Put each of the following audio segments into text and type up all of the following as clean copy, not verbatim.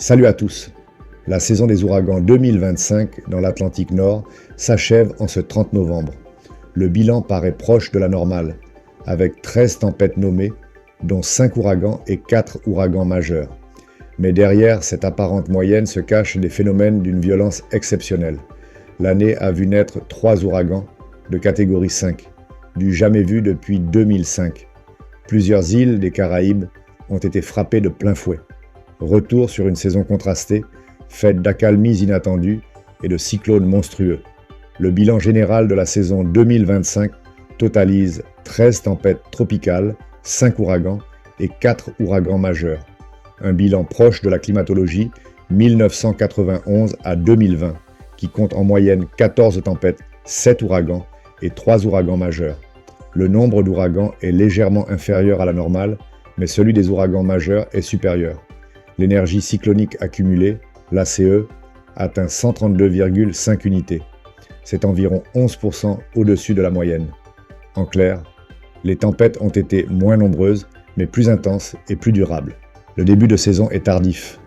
Salut à tous. La saison des ouragans 2025 dans l'Atlantique Nord s'achève en ce 30 novembre. Le bilan paraît proche de la normale, avec 13 tempêtes nommées, dont 5 ouragans et 4 ouragans majeurs. Mais derrière cette apparente moyenne se cachent des phénomènes d'une violence exceptionnelle. L'année a vu naître 3 ouragans de catégorie 5, du jamais vu depuis 2005. Plusieurs îles des Caraïbes ont été frappées de plein fouet. Retour sur une saison contrastée, faite d'accalmies inattendues et de cyclones monstrueux. Le bilan général de la saison 2025 totalise 13 tempêtes tropicales, 5 ouragans et 4 ouragans majeurs. Un bilan proche de la climatologie 1991 à 2020, qui compte en moyenne 14 tempêtes, 7 ouragans et 3 ouragans majeurs. Le nombre d'ouragans est légèrement inférieur à la normale, mais celui des ouragans majeurs est supérieur. L'énergie cyclonique accumulée, l'ACE, atteint 132,5 unités. C'est environ 11% au-dessus de la moyenne. En clair, les tempêtes ont été moins nombreuses, mais plus intenses et plus durables. Le début de saison est tardif.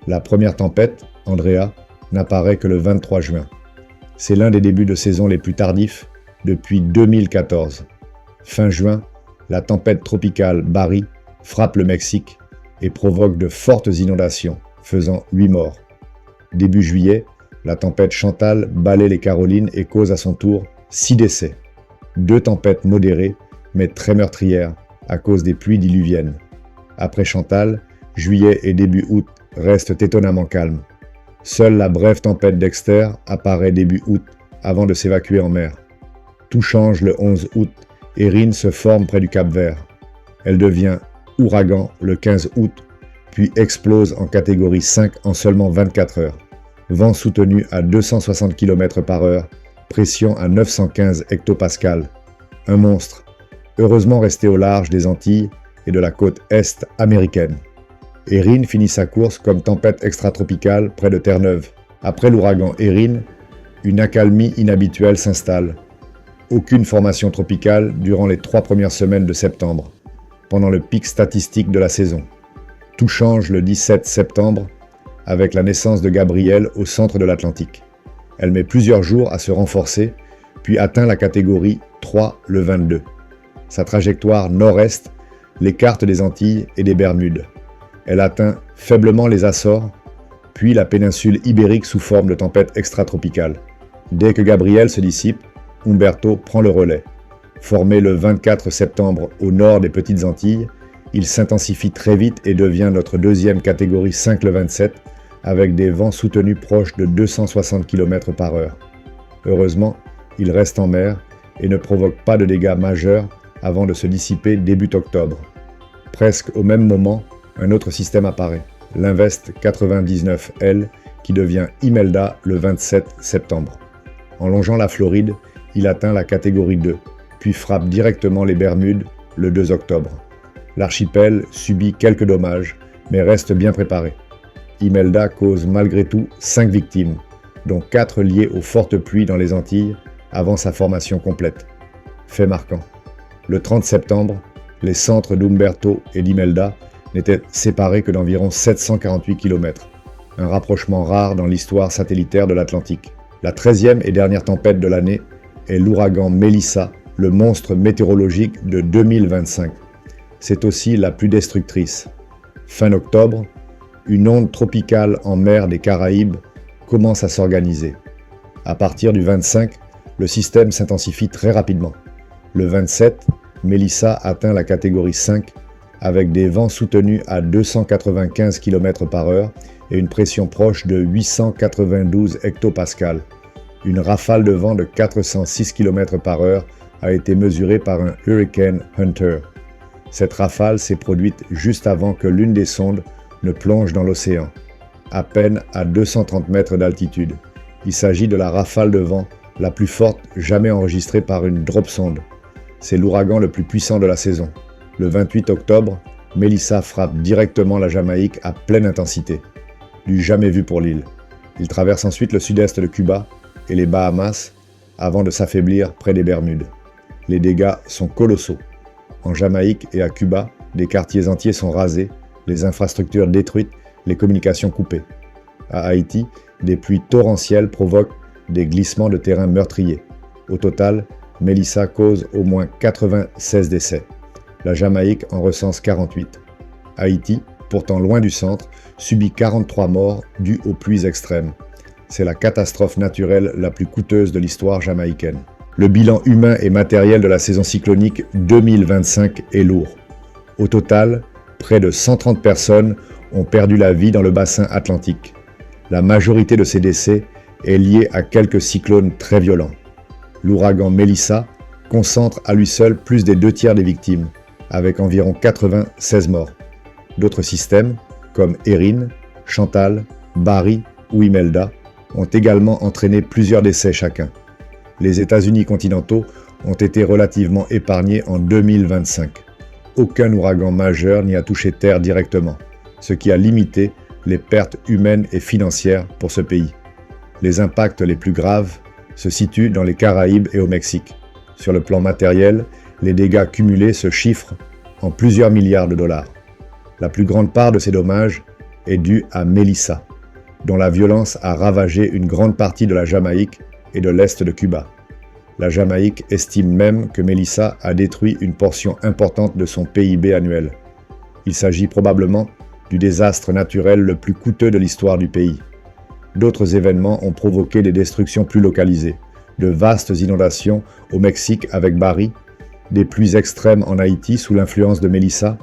La première tempête, Andrea, n'apparaît que le 23 juin. C'est l'un des débuts de saison les plus tardifs depuis 2014. Fin juin, la tempête tropicale Barry frappe le Mexique et provoque de fortes inondations, faisant 8 morts. Début juillet, la tempête Chantal balaie les Carolines et cause à son tour 6 décès. 2 tempêtes modérées, mais très meurtrières à cause des pluies diluviennes. Après Chantal, juillet et début août restent étonnamment calmes. Seule la brève tempête Dexter apparaît début août avant de s'évacuer en mer. Tout change le 11 août, Erin se forme près du Cap-Vert. Elle devient ouragan le 15 août, puis explose en catégorie 5 en seulement 24 heures. Vent soutenu à 260 km/h, pression à 915 hectopascales. Un monstre, heureusement resté au large des Antilles et de la côte est américaine. Erin finit sa course comme tempête extratropicale près de Terre-Neuve. Après l'ouragan Erin, une accalmie inhabituelle s'installe. Aucune formation tropicale durant les 3 premières semaines de septembre, pendant le pic statistique de la saison. Tout change le 17 septembre avec la naissance de Gabrielle au centre de l'Atlantique. Elle met plusieurs jours à se renforcer, puis atteint la catégorie 3 le 22. Sa trajectoire nord-est l'écarte des Antilles et des Bermudes. Elle atteint faiblement les Açores, puis la péninsule ibérique sous forme de tempête extratropicale. Dès que Gabrielle se dissipe, Humberto prend le relais. Formé le 24 septembre au nord des Petites Antilles, il s'intensifie très vite et devient notre deuxième catégorie 5 le 27, avec des vents soutenus proches de 260 km/h. Heureusement, il reste en mer et ne provoque pas de dégâts majeurs avant de se dissiper début octobre. Presque au même moment, un autre système apparaît, l'Invest 99L, qui devient Imelda le 27 septembre. En longeant la Floride, il atteint la catégorie 2, puis frappe directement les Bermudes le 2 octobre. L'archipel subit quelques dommages, mais reste bien préparé. Imelda cause malgré tout 5 victimes, dont 4 liées aux fortes pluies dans les Antilles avant sa formation complète. Fait marquant. Le 30 septembre, les centres d'Humberto et d'Imelda n'étaient séparés que d'environ 748 km, un rapprochement rare dans l'histoire satellitaire de l'Atlantique. La 13e et dernière tempête de l'année est l'ouragan Melissa, le monstre météorologique de 2025. C'est aussi la plus destructrice. Fin octobre, une onde tropicale en mer des Caraïbes commence à s'organiser. À partir du 25, le système s'intensifie très rapidement. Le 27, Melissa atteint la catégorie 5 avec des vents soutenus à 295 km/h et une pression proche de 892 hectopascales. Une rafale de vent de 406 km/h a été mesurée par un Hurricane Hunter. Cette rafale s'est produite juste avant que l'une des sondes ne plonge dans l'océan, à peine à 230 mètres d'altitude. Il s'agit de la rafale de vent la plus forte jamais enregistrée par une dropsonde. C'est l'ouragan le plus puissant de la saison. Le 28 octobre, Melissa frappe directement la Jamaïque à pleine intensité. Du jamais vu pour l'île. Il traverse ensuite le sud-est de Cuba et les Bahamas avant de s'affaiblir près des Bermudes. Les dégâts sont colossaux. En Jamaïque et à Cuba, des quartiers entiers sont rasés, les infrastructures détruites les communications coupées. À Haïti, des pluies torrentielles provoquent des glissements de terrain meurtriers. Au total, Mélissa cause au moins 96 décès. La Jamaïque en recense 48. Haïti, pourtant loin du centre, subit 43 morts dues aux pluies extrêmes. C'est la catastrophe naturelle la plus coûteuse de l'histoire jamaïcaine. Le bilan humain et matériel de la saison cyclonique 2025 est lourd. Au total, près de 130 personnes ont perdu la vie dans le bassin atlantique. La majorité de ces décès est liée à quelques cyclones très violents. L'ouragan Mélissa concentre à lui seul plus des 2/3 des victimes, avec environ 96 morts. D'autres systèmes, comme Erin, Chantal, Barry ou Imelda, ont également entraîné plusieurs décès chacun. Les États-Unis continentaux ont été relativement épargnés en 2025. Aucun ouragan majeur n'y a touché terre directement, ce qui a limité les pertes humaines et financières pour ce pays. Les impacts les plus graves se situent dans les Caraïbes et au Mexique. Sur le plan matériel, les dégâts cumulés se chiffrent en plusieurs milliards de dollars. La plus grande part de ces dommages est due à Mélissa, dont la violence a ravagé une grande partie de la Jamaïque et de l'est de Cuba. La Jamaïque estime même que Mélissa a détruit une portion importante de son PIB annuel. Il s'agit probablement du désastre naturel le plus coûteux de l'histoire du pays. D'autres événements ont provoqué des destructions plus localisées, de vastes inondations au Mexique avec Barry, des pluies extrêmes en Haïti sous l'influence de Mélissa,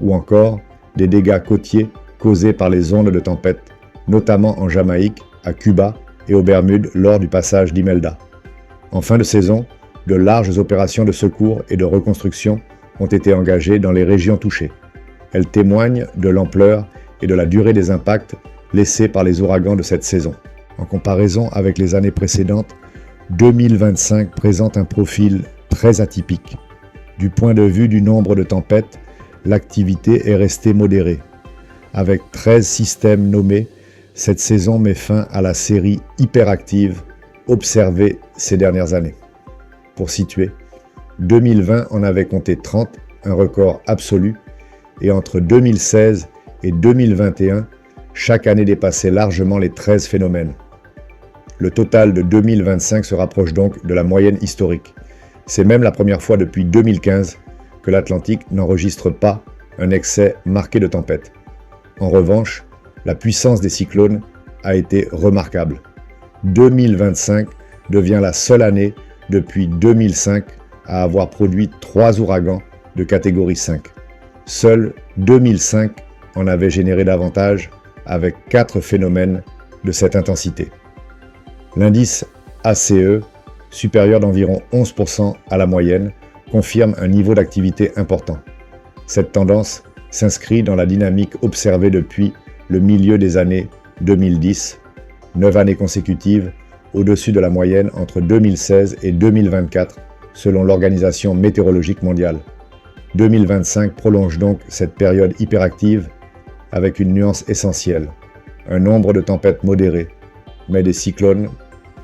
ou encore des dégâts côtiers causés par les ondes de tempête, notamment en Jamaïque, à Cuba et aux Bermudes lors du passage d'Imelda. En fin de saison, de larges opérations de secours et de reconstruction ont été engagées dans les régions touchées. Elles témoignent de l'ampleur et de la durée des impacts laissés par les ouragans de cette saison. En comparaison avec les années précédentes, 2025 présente un profil très atypique. Du point de vue du nombre de tempêtes, l'activité est restée modérée. Avec 13 systèmes nommés, cette saison met fin à la série hyperactive observée ces dernières années. Pour situer, 2020 en avait compté 30, un record absolu, et entre 2016 et 2021, chaque année dépassait largement les 13 phénomènes. Le total de 2025 se rapproche donc de la moyenne historique. C'est même la première fois depuis 2015 que l'Atlantique n'enregistre pas un excès marqué de tempêtes. En revanche, la puissance des cyclones a été remarquable. 2025 devient la seule année depuis 2005 à avoir produit 3 ouragans de catégorie 5. Seul 2005 en avait généré davantage avec 4 phénomènes de cette intensité. L'indice ACE, supérieur d'environ 11% à la moyenne, confirme un niveau d'activité important. Cette tendance s'inscrit dans la dynamique observée depuis le milieu des années 2010, 9 années consécutives au-dessus de la moyenne entre 2016 et 2024 selon l'Organisation météorologique mondiale. 2025 prolonge donc cette période hyperactive avec une nuance essentielle, un nombre de tempêtes modérées, mais des cyclones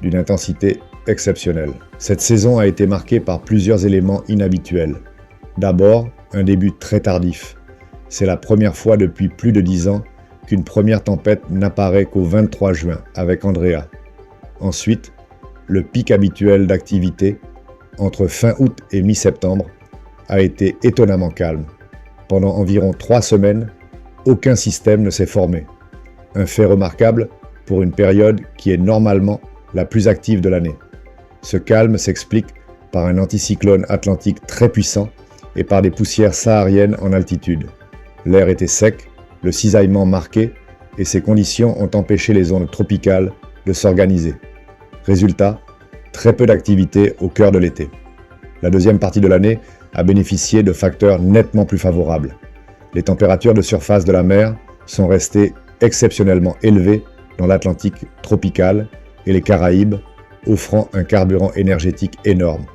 d'une intensité exceptionnelle. Cette saison a été marquée par plusieurs éléments inhabituels. D'abord, un début très tardif. C'est la première fois depuis plus de 10 ans qu'une première tempête n'apparaît qu'au 23 juin avec Andrea. Ensuite, le pic habituel d'activité entre fin août et mi-septembre a été étonnamment calme. Pendant environ 3 semaines, aucun système ne s'est formé. Un fait remarquable pour une période qui est normalement la plus active de l'année. Ce calme s'explique par un anticyclone atlantique très puissant et par des poussières sahariennes en altitude. L'air était sec, le cisaillement marqué, et ces conditions ont empêché les ondes tropicales de s'organiser. Résultat, très peu d'activité au cœur de l'été. La deuxième partie de l'année a bénéficié de facteurs nettement plus favorables. Les températures de surface de la mer sont restées exceptionnellement élevées dans l'Atlantique tropical et les Caraïbes, offrant un carburant énergétique énorme.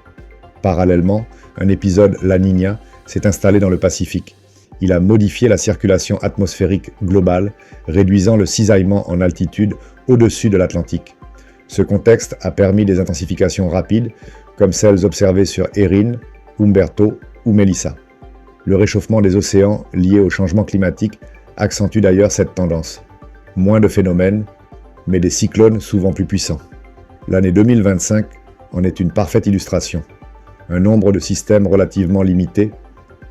Parallèlement, un épisode La Niña s'est installé dans le Pacifique. Il a modifié la circulation atmosphérique globale, réduisant le cisaillement en altitude au-dessus de l'Atlantique. Ce contexte a permis des intensifications rapides, comme celles observées sur Erin, Humberto ou Melissa. Le réchauffement des océans lié au changement climatique accentue d'ailleurs cette tendance. Moins de phénomènes, mais des cyclones souvent plus puissants. L'année 2025 en est une parfaite illustration. Un nombre de systèmes relativement limité,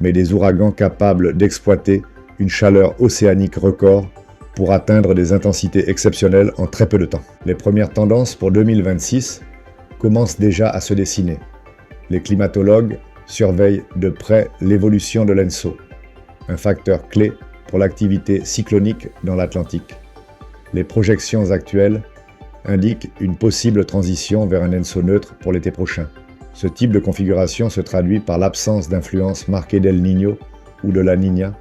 mais des ouragans capables d'exploiter une chaleur océanique record pour atteindre des intensités exceptionnelles en très peu de temps. Les premières tendances pour 2026 commencent déjà à se dessiner. Les climatologues surveillent de près l'évolution de l'ENSO, un facteur clé pour l'activité cyclonique dans l'Atlantique. Les projections actuelles indiquent une possible transition vers un ENSO neutre pour l'été prochain. Ce type de configuration se traduit par l'absence d'influence marquée d'El Niño ou de la Niña,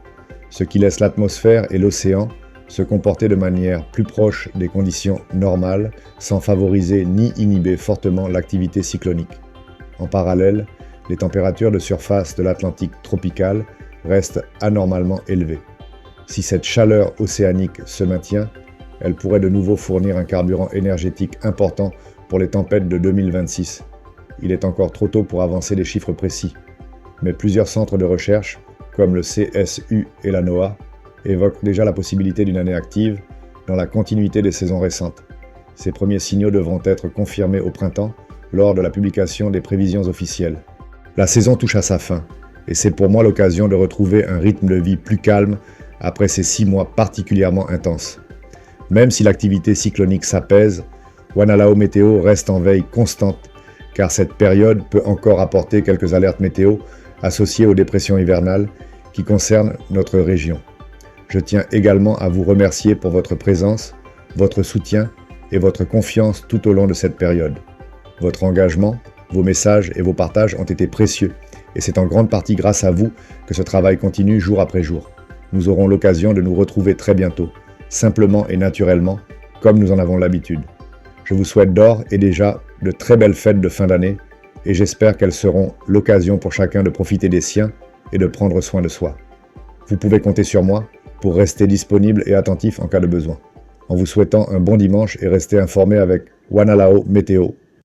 ce qui laisse l'atmosphère et l'océan se comporter de manière plus proche des conditions normales sans favoriser ni inhiber fortement l'activité cyclonique. En parallèle, les températures de surface de l'Atlantique tropical restent anormalement élevées. Si cette chaleur océanique se maintient, elle pourrait de nouveau fournir un carburant énergétique important pour les tempêtes de 2026. Il est encore trop tôt pour avancer des chiffres précis, mais plusieurs centres de recherche, comme le CSU et la NOAA, évoquent déjà la possibilité d'une année active dans la continuité des saisons récentes. Ces premiers signaux devront être confirmés au printemps lors de la publication des prévisions officielles. La saison touche à sa fin, et c'est pour moi l'occasion de retrouver un rythme de vie plus calme après ces 6 mois particulièrement intenses. Même si l'activité cyclonique s'apaise, Wanalao Météo reste en veille constante, car cette période peut encore apporter quelques alertes météo associées aux dépressions hivernales qui concernent notre région. Je tiens également à vous remercier pour votre présence, votre soutien et votre confiance tout au long de cette période. Votre engagement, vos messages et vos partages ont été précieux, et c'est en grande partie grâce à vous que ce travail continue jour après jour. Nous aurons l'occasion de nous retrouver très bientôt, simplement et naturellement, comme nous en avons l'habitude. Je vous souhaite d'ores et déjà de très belles fêtes de fin d'année, et j'espère qu'elles seront l'occasion pour chacun de profiter des siens et de prendre soin de soi. Vous pouvez compter sur moi pour rester disponible et attentif en cas de besoin. En vous souhaitant un bon dimanche et rester informé avec Wanalao Météo.